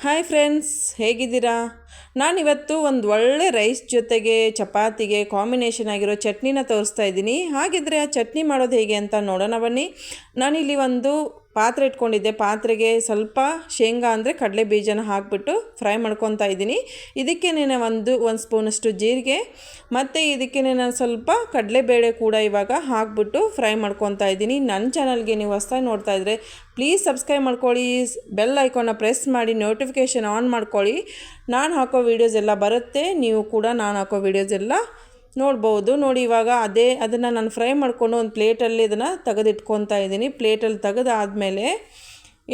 Hi friends, ಹೇಗಿದ್ದೀರಾ? ನಾನಿವತ್ತು ಒಂದು ಒಳ್ಳೆ ರೈಸ್ ಜೊತೆಗೆ ಚಪಾತಿಗೆ ಕಾಂಬಿನೇಷನ್ ಆಗಿರೋ ಚಟ್ನಿನ ತೋರಿಸ್ತಾ ಇದ್ದೀನಿ. ಹಾಗಿದ್ರೆ ಆ ಚಟ್ನಿ ಮಾಡೋದು ಹೇಗೆ ಅಂತ ನೋಡೋಣ ಬನ್ನಿ. ನಾನಿಲ್ಲಿ ಒಂದು ಪಾತ್ರೆ ಇಟ್ಕೊಂಡಿದ್ದೆ. ಪಾತ್ರೆಗೆ ಸ್ವಲ್ಪ ಶೇಂಗಾ ಅಂದರೆ ಕಡಲೆ ಬೀಜನ ಹಾಕಿಬಿಟ್ಟು ಫ್ರೈ ಮಾಡ್ಕೊತಾ ಇದ್ದೀನಿ. ಇದಕ್ಕೆ ಒಂದು ಸ್ಪೂನಷ್ಟು ಜೀರಿಗೆ ಮತ್ತು ಇದಕ್ಕೆ ನಾನು ಸ್ವಲ್ಪ ಕಡಲೆಬೇಳೆ ಕೂಡ ಇವಾಗ ಹಾಕಿಬಿಟ್ಟು ಫ್ರೈ ಮಾಡ್ಕೊತಾ ಇದ್ದೀನಿ. ನನ್ನ ಚಾನಲ್ಗೆ ನೀವು ಹೊಸದಾಗಿ ನೋಡ್ತಾ ಇದ್ದರೆ ಪ್ಲೀಸ್ ಸಬ್ಸ್ಕ್ರೈಬ್ ಮಾಡ್ಕೊಳ್ಳಿ, ಬೆಲ್ ಐಕಾನ್ನ ಪ್ರೆಸ್ ಮಾಡಿ ನೋಟಿಫಿಕೇಷನ್ ಆನ್ ಮಾಡ್ಕೊಳ್ಳಿ. ನಾನು ಹಾಕೋ ವೀಡಿಯೋಸ್ ಎಲ್ಲ ಬರುತ್ತೆ, ನೀವು ಕೂಡ ನಾನು ಹಾಕೋ ವೀಡಿಯೋಸ್ ಎಲ್ಲ ನೋಡ್ಬೋದು. ನೋಡಿ, ಇವಾಗ ಅದನ್ನು ನಾನು ಫ್ರೈ ಮಾಡಿಕೊಂಡು ಒಂದು ಪ್ಲೇಟಲ್ಲಿ ಇದನ್ನು ತೆಗೆದಿಟ್ಕೊತಾ ಇದ್ದೀನಿ. ಪ್ಲೇಟಲ್ಲಿ ತೆಗೆದಾದಮೇಲೆ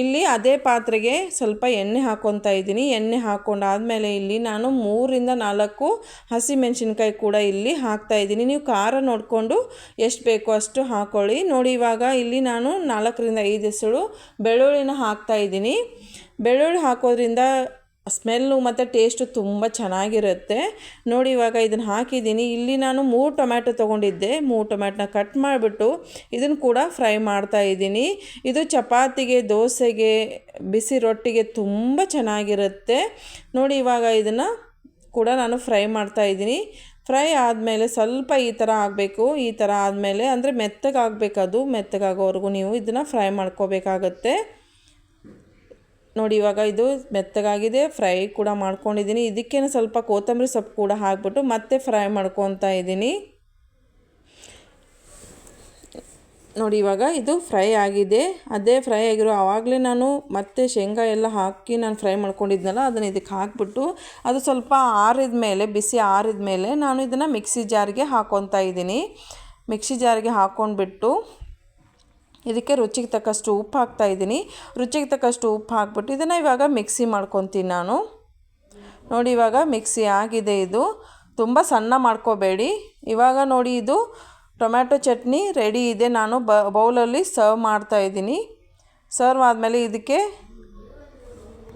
ಇಲ್ಲಿ ಅದೇ ಪಾತ್ರೆಗೆ ಸ್ವಲ್ಪ ಎಣ್ಣೆ ಹಾಕ್ಕೊತಾ ಇದ್ದೀನಿ. ಎಣ್ಣೆ ಹಾಕ್ಕೊಂಡಾದಮೇಲೆ ಇಲ್ಲಿ ನಾನು 3-4 ಹಸಿಮೆಣಸಿನ್ಕಾಯಿ ಕೂಡ ಇಲ್ಲಿ ಹಾಕ್ತಾಯಿದ್ದೀನಿ. ನೀವು ಖಾರ ನೋಡಿಕೊಂಡು ಎಷ್ಟು ಬೇಕೋ ಅಷ್ಟು ಹಾಕ್ಕೊಳ್ಳಿ. ನೋಡಿ, ಇವಾಗ ಇಲ್ಲಿ ನಾನು 4-5 ಎಸಳು ಬೆಳ್ಳುಳ್ಳಿನ ಹಾಕ್ತಾಯಿದ್ದೀನಿ. ಬೆಳ್ಳುಳ್ಳಿ ಹಾಕೋದ್ರಿಂದ ಸ್ಮೆಲ್ಲು ಮತ್ತು ಟೇಸ್ಟು ತುಂಬ ಚೆನ್ನಾಗಿರುತ್ತೆ. ನೋಡಿ, ಇವಾಗ ಇದನ್ನು ಹಾಕಿದ್ದೀನಿ. ಇಲ್ಲಿ ನಾನು 3 ಟೊಮ್ಯಾಟೊ ತೊಗೊಂಡಿದ್ದೆ. 3 ಟೊಮ್ಯಾಟೊನ ಕಟ್ ಮಾಡಿಬಿಟ್ಟು ಇದನ್ನು ಕೂಡ ಫ್ರೈ ಮಾಡ್ತಾಯಿದ್ದೀನಿ. ಇದು ಚಪಾತಿಗೆ, ದೋಸೆಗೆ, ಬಿಸಿ ರೊಟ್ಟಿಗೆ ತುಂಬ ಚೆನ್ನಾಗಿರುತ್ತೆ. ನೋಡಿ, ಇವಾಗ ಇದನ್ನು ಕೂಡ ನಾನು ಫ್ರೈ ಮಾಡ್ತಾಯಿದ್ದೀನಿ. ಫ್ರೈ ಆದಮೇಲೆ ಸ್ವಲ್ಪ ಈ ಥರ ಆಗಬೇಕು. ಈ ಥರ ಆದಮೇಲೆ ಅಂದರೆ ಮೆತ್ತಗಾಗಬೇಕು. ಅದು ಮೆತ್ತಗಾಗೋವರೆಗೂ ನೀವು ಇದನ್ನು ಫ್ರೈ ಮಾಡ್ಕೋಬೇಕಾಗತ್ತೆ. ನೋಡಿ, ಇವಾಗ ಇದು ಮೆತ್ತಗಾಗಿದೆ. ಫ್ರೈ ಕೂಡ ಮಾಡ್ಕೊಂಡಿದ್ದೀನಿ. ಇದಕ್ಕೇನು ಸ್ವಲ್ಪ ಕೊತ್ತಂಬರಿ ಸೊಪ್ಪು ಕೂಡ ಹಾಕ್ಬಿಟ್ಟು ಮತ್ತೆ ಫ್ರೈ ಮಾಡ್ಕೊತಾ ಇದ್ದೀನಿ. ನೋಡಿ, ಇವಾಗ ಇದು ಫ್ರೈ ಆಗಿದೆ. ಅದೇ ಫ್ರೈ ಆಗಿರೋ ಆವಾಗಲೇ ನಾನು ಮತ್ತೆ ಶೇಂಗಾ ಎಲ್ಲ ಹಾಕಿ ನಾನು ಫ್ರೈ ಮಾಡ್ಕೊಂಡಿದ್ನಲ್ಲ, ಅದನ್ನು ಇದಕ್ಕೆ ಹಾಕ್ಬಿಟ್ಟು ಅದು ಸ್ವಲ್ಪ ಆರಿದ ಮೇಲೆ, ಬಿಸಿ ಆರಿದ ಮೇಲೆ ನಾನು ಇದನ್ನು ಮಿಕ್ಸಿ ಜಾರಿಗೆ ಹಾಕ್ಕೊತಾ ಇದ್ದೀನಿ. ಮಿಕ್ಸಿ ಜಾರಿಗೆ ಹಾಕ್ಕೊಂಡ್ಬಿಟ್ಟು ಇದಕ್ಕೆ ರುಚಿಗೆ ತಕ್ಕಷ್ಟು ಉಪ್ಪು ಹಾಕ್ತಾಯಿದ್ದೀನಿ. ರುಚಿಗೆ ತಕ್ಕಷ್ಟು ಉಪ್ಪು ಹಾಕ್ಬಿಟ್ಟು ಇದನ್ನು ಇವಾಗ ಮಿಕ್ಸಿ ಮಾಡ್ಕೊತೀನಿ ನಾನು. ನೋಡಿ, ಇವಾಗ ಮಿಕ್ಸಿ ಆಗಿದೆ. ಇದು ತುಂಬ ಸಣ್ಣ ಮಾಡ್ಕೋಬೇಡಿ. ಇವಾಗ ನೋಡಿ, ಇದು ಟೊಮ್ಯಾಟೊ ಚಟ್ನಿ ರೆಡಿ ಇದೆ. ನಾನು ಬೌಲಲ್ಲಿ ಸರ್ವ್ ಮಾಡ್ತಾಯಿದ್ದೀನಿ. ಸರ್ವ್ ಆದಮೇಲೆ ಇದಕ್ಕೆ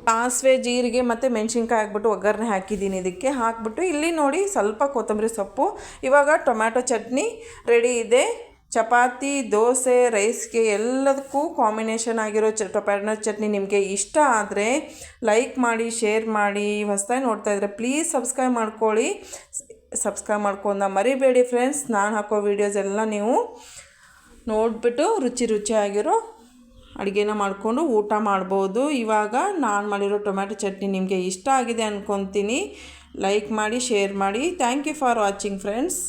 ಸಾಸಿವೆ, ಜೀರಿಗೆ ಮತ್ತು ಮೆಣಸಿನ್ಕಾಯಿ ಹಾಕ್ಬಿಟ್ಟು ಒಗ್ಗರಣೆ ಹಾಕಿದ್ದೀನಿ. ಇದಕ್ಕೆ ಹಾಕ್ಬಿಟ್ಟು ಇಲ್ಲಿ ನೋಡಿ ಸ್ವಲ್ಪ ಕೊತ್ತಂಬರಿ ಸೊಪ್ಪು. ಇವಾಗ ಟೊಮ್ಯಾಟೊ ಚಟ್ನಿ ರೆಡಿ ಇದೆ. ಚಪಾತಿ, ದೋಸೆ, ರೈಸ್ಗೆ ಎಲ್ಲದಕ್ಕೂ ಕಾಂಬಿನೇಷನ್ ಆಗಿರೋ ಟೊಮ್ಯಾಟೊ ಚಟ್ನಿ ನಿಮಗೆ ಇಷ್ಟ ಆದರೆ ಲೈಕ್ ಮಾಡಿ, ಶೇರ್ ಮಾಡಿ. ಹೊಸದಾಗಿ ನೋಡ್ತಾ ಇದ್ದರೆ ಪ್ಲೀಸ್ ಸಬ್ಸ್ಕ್ರೈಬ್ ಮಾಡ್ಕೊಳ್ಳಿ. ಸಬ್ಸ್ಕ್ರೈಬ್ ಮಾಡ್ಕೊಂಡು ಮರಿಬೇಡಿ ಫ್ರೆಂಡ್ಸ್. ನಾನು ಹಾಕೋ ವೀಡಿಯೋಸ್ ಎಲ್ಲ ನೀವು ನೋಡಿಬಿಟ್ಟು ರುಚಿಯಾಗಿರೋ ಅಡುಗೆನ ಮಾಡಿಕೊಂಡು ಊಟ ಮಾಡ್ಬೋದು. ಇವಾಗ ನಾನು ಮಾಡಿರೋ ಟೊಮ್ಯಾಟೊ ಚಟ್ನಿ ನಿಮಗೆ ಇಷ್ಟ ಆಗಿದೆ ಅಂದ್ಕೊತೀನಿ. ಲೈಕ್ ಮಾಡಿ, ಶೇರ್ ಮಾಡಿ. Thank you for watching friends.